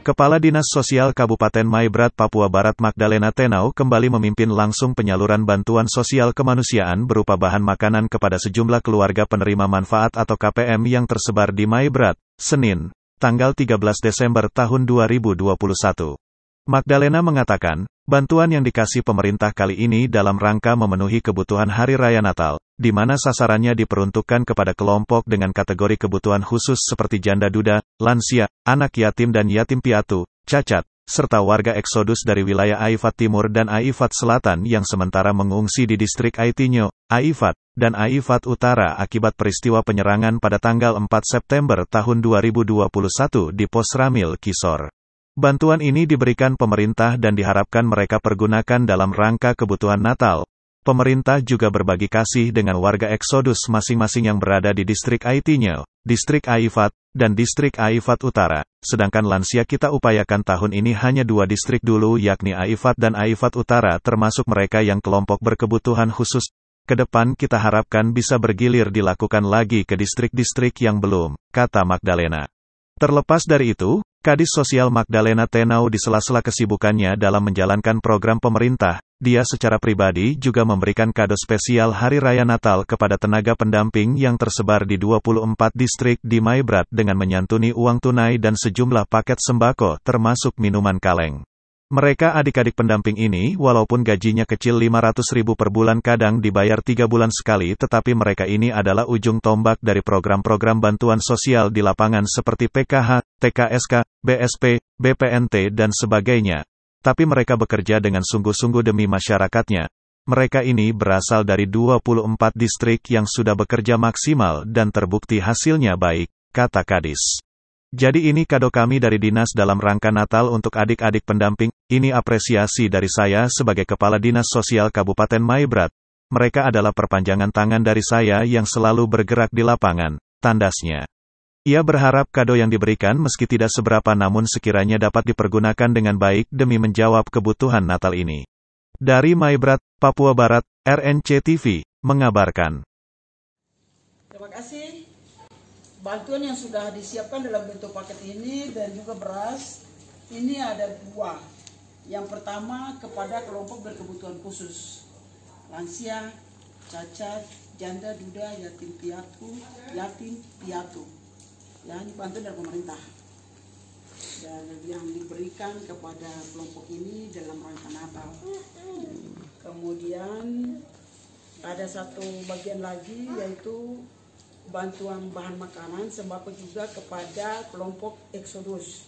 Kepala Dinas Sosial Kabupaten Maibrat, Papua Barat Magdalena Tenau kembali memimpin langsung penyaluran bantuan sosial kemanusiaan berupa bahan makanan kepada sejumlah keluarga penerima manfaat atau KPM yang tersebar di Maibrat, Senin, tanggal 13 Desember tahun 2021. Magdalena mengatakan, bantuan yang dikasih pemerintah kali ini dalam rangka memenuhi kebutuhan Hari Raya Natal, di mana sasarannya diperuntukkan kepada kelompok dengan kategori kebutuhan khusus seperti janda duda, lansia, anak yatim dan yatim piatu, cacat, serta warga eksodus dari wilayah Aifat Timur dan Aifat Selatan yang sementara mengungsi di distrik Aitinyo, Aifat, dan Aifat Utara akibat peristiwa penyerangan pada tanggal 4 September tahun 2021 di Pos Ramil, Kisor. Bantuan ini diberikan pemerintah dan diharapkan mereka pergunakan dalam rangka kebutuhan Natal. Pemerintah juga berbagi kasih dengan warga eksodus masing-masing yang berada di distrik Aitinyo, distrik Aifat, dan distrik Aifat Utara. Sedangkan lansia kita upayakan tahun ini hanya 2 distrik dulu yakni Aifat dan Aifat Utara termasuk mereka yang kelompok berkebutuhan khusus. Kedepan kita harapkan bisa bergilir dilakukan lagi ke distrik-distrik yang belum, kata Magdalena. Terlepas dari itu, Kadis Sosial Magdalena Tenau di sela-sela kesibukannya dalam menjalankan program pemerintah, dia secara pribadi juga memberikan kado spesial Hari Raya Natal kepada tenaga pendamping yang tersebar di 24 distrik di Maibrat dengan menyantuni uang tunai dan sejumlah paket sembako termasuk minuman kaleng. Mereka adik-adik pendamping ini walaupun gajinya kecil 500.000 per bulan kadang dibayar 3 bulan sekali tetapi mereka ini adalah ujung tombak dari program-program bantuan sosial di lapangan seperti PKH, TKSK, BSP, BPNT dan sebagainya. Tapi mereka bekerja dengan sungguh-sungguh demi masyarakatnya. Mereka ini berasal dari 24 distrik yang sudah bekerja maksimal dan terbukti hasilnya baik, kata Kadis. Jadi ini kado kami dari dinas dalam rangka Natal untuk adik-adik pendamping, ini apresiasi dari saya sebagai Kepala Dinas Sosial Kabupaten Maibrat. Mereka adalah perpanjangan tangan dari saya yang selalu bergerak di lapangan, tandasnya. Ia berharap kado yang diberikan meski tidak seberapa namun sekiranya dapat dipergunakan dengan baik demi menjawab kebutuhan Natal ini. Dari Maibrat, Papua Barat, RNC TV, mengabarkan. Terima kasih. Bantuan yang sudah disiapkan dalam bentuk paket ini dan juga beras, ini ada 2. Yang pertama kepada kelompok berkebutuhan khusus, lansia, cacat, janda, duda, yatim piatu. Ya, ini bantuan dari pemerintah. Dan yang diberikan kepada kelompok ini dalam rangka Natal. Kemudian ada satu bagian lagi yaitu bantuan bahan makanan sembako juga kepada kelompok eksodus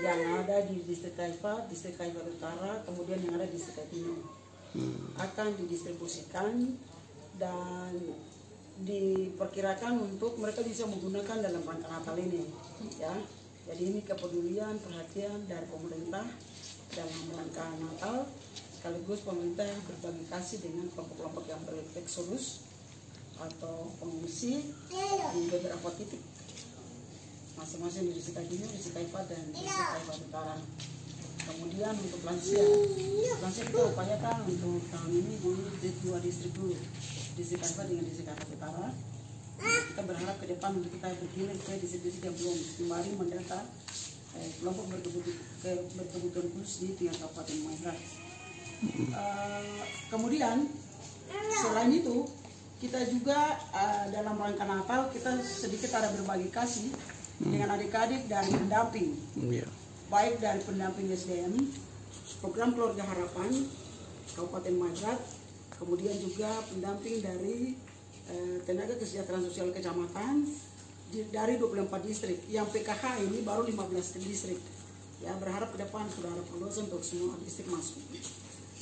yang ada di distrik Aifat, distrik Aifat Utara, kemudian yang ada di distrik Aitinyo akan didistribusikan dan diperkirakan untuk mereka bisa menggunakan dalam rangka Natal ini, ya. Jadi ini kepedulian, perhatian dari pemerintah dalam rangka Natal, sekaligus pemerintah berbagi kasih dengan kelompok-kelompok yang bereksodus atau pengungsi di beberapa titik masing-masing di distrik Aitinyo, distrik Aifat dan distrik Aifat Utara. Kemudian untuk lansia kita upayakan untuk tahun ini di 2 distrik dulu, distrik Aifat dengan distrik Aifat Utara. Kita berharap ke depan untuk kita bergilir ke distrik-distrik yang belum kembali mendata kelompok berkebutuhan khusus di tingkat Kabupaten Maibrat. Kemudian selain itu kita juga dalam rangka Natal kita sedikit ada berbagi kasih dengan adik-adik dari pendamping, baik dari pendamping SDM, program Keluarga Harapan Kabupaten Maibrat, kemudian juga pendamping dari tenaga kesejahteraan sosial kecamatan dari 24 distrik. Yang PKH ini baru 15 distrik. Ya, berharap ke depan sudah ada peluang untuk semua distrik masuk.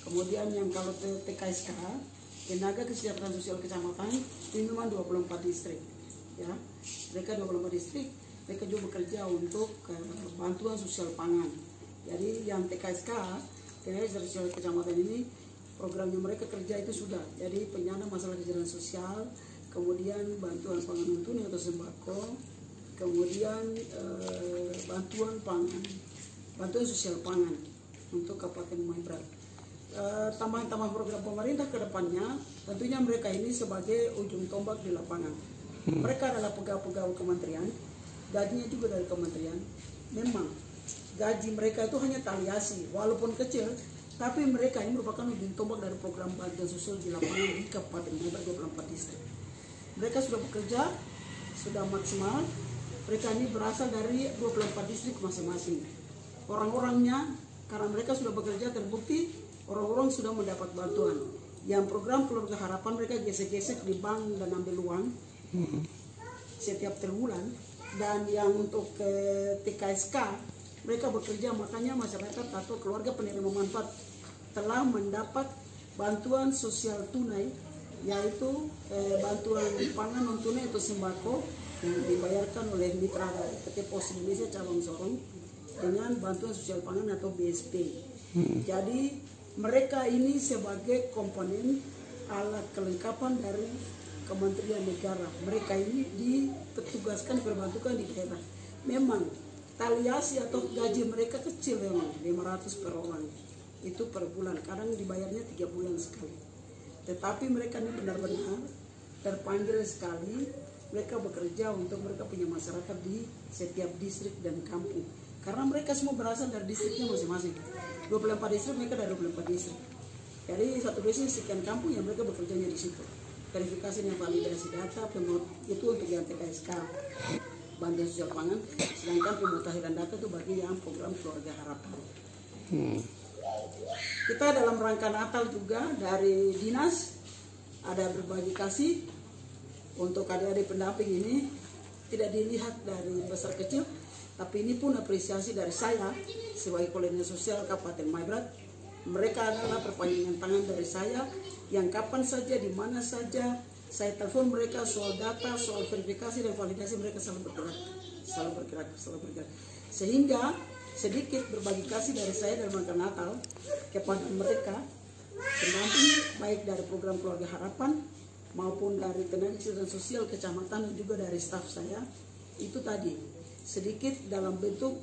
Kemudian yang kalau TKSK tenaga kesejahteraan sosial kecamatan ini memang 24 distrik, ya. Mereka 24 distrik, mereka juga bekerja untuk bantuan sosial pangan. Jadi yang TKSK, tenaga kesejahteraan sosial kecamatan ini programnya mereka kerja itu sudah. Jadi penyandang masalah kesejahteraan sosial, kemudian bantuan pangan tunai atau sembako, kemudian bantuan pangan, bantuan sosial pangan untuk Kabupaten Maibrat. Tambahan-tambahan program pemerintah ke depannya, tentunya mereka ini sebagai ujung tombak di lapangan. Mereka adalah pegawai-pegawai kementerian, gajinya juga dari kementerian. Memang gaji mereka itu hanya taliasi, walaupun kecil, tapi mereka ini merupakan ujung tombak dari program bantuan sosial di lapangan di Kabupaten Maibrat 24 distrik. Mereka sudah bekerja, sudah maksimal. Mereka ini berasal dari 24 distrik masing-masing. Orang-orangnya, karena mereka sudah bekerja, terbukti orang-orang sudah mendapat bantuan. Yang program Keluarga Harapan mereka gesek-gesek di bank dan ambil uang setiap terbulan. Dan yang untuk TKSK, mereka bekerja, makanya masyarakat atau keluarga penerima manfaat telah mendapat bantuan sosial tunai, yaitu bantuan pangan non tunai atau sembako yang dibayarkan oleh mitra dari PT Pos Indonesia Cabang Sorong dengan bantuan sosial pangan atau BSP. Jadi mereka ini sebagai komponen alat kelengkapan dari Kementerian Negara. Mereka ini ditugaskan perbantukan di daerah. Memang taliasi atau gaji mereka kecil, memang 500 per orang itu per bulan, kadang dibayarnya 3 bulan sekali. Tetapi mereka ini benar-benar terpanggil sekali. Mereka bekerja untuk mereka punya masyarakat di setiap distrik dan kampung. Karena mereka semua berasal dari distriknya masing-masing. 24 distrik, mereka dari 24 distrik. Jadi satu distrik sekian kampung yang mereka bekerjanya di situ. Verifikasi dan validasi data itu untuk yang TKSK, bantuan sosial pangan. Sedangkan pemutahiran data itu bagi yang program Keluarga Harapan. Kita dalam rangka Natal juga dari dinas ada berbagi kasih untuk adik-adik pendamping ini, tidak dilihat dari besar kecil, tapi ini pun apresiasi dari saya sebagai koordinator sosial Kabupaten Maibrat. Mereka adalah perpanjangan tangan dari saya yang kapan saja, di mana saja saya telepon mereka soal data, soal verifikasi dan validasi, mereka selalu bergerak. Sehingga sedikit berbagi kasih dari saya dalam rangka Natal kepada mereka pendamping, baik dari program Keluarga Harapan maupun dari tenaga kesehatan sosial kecamatan dan juga dari staf saya. Itu tadi sedikit dalam bentuk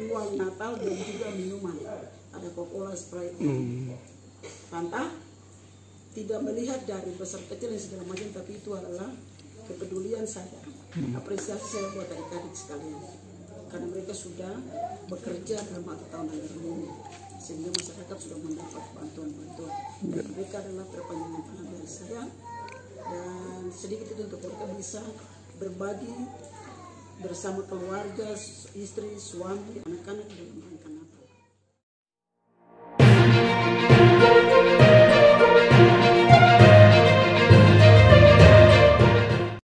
uang Natal dan juga minuman, ada Coca-Cola, Sprite, Fanta. Tidak melihat dari besar kecil dan segala macam, tapi itu adalah kepedulian saya, apresiasi saya buat adik-adik sekalian, karena mereka sudah bekerja dalam 4 tahun anggaran ini, sehingga masyarakat sudah mendapat bantuan-bantuan. Mereka adalah perpanjangan tangan dari saya, dan sedikit itu untuk mereka bisa berbagi bersama keluarga, istri, suami, anak-anak, dan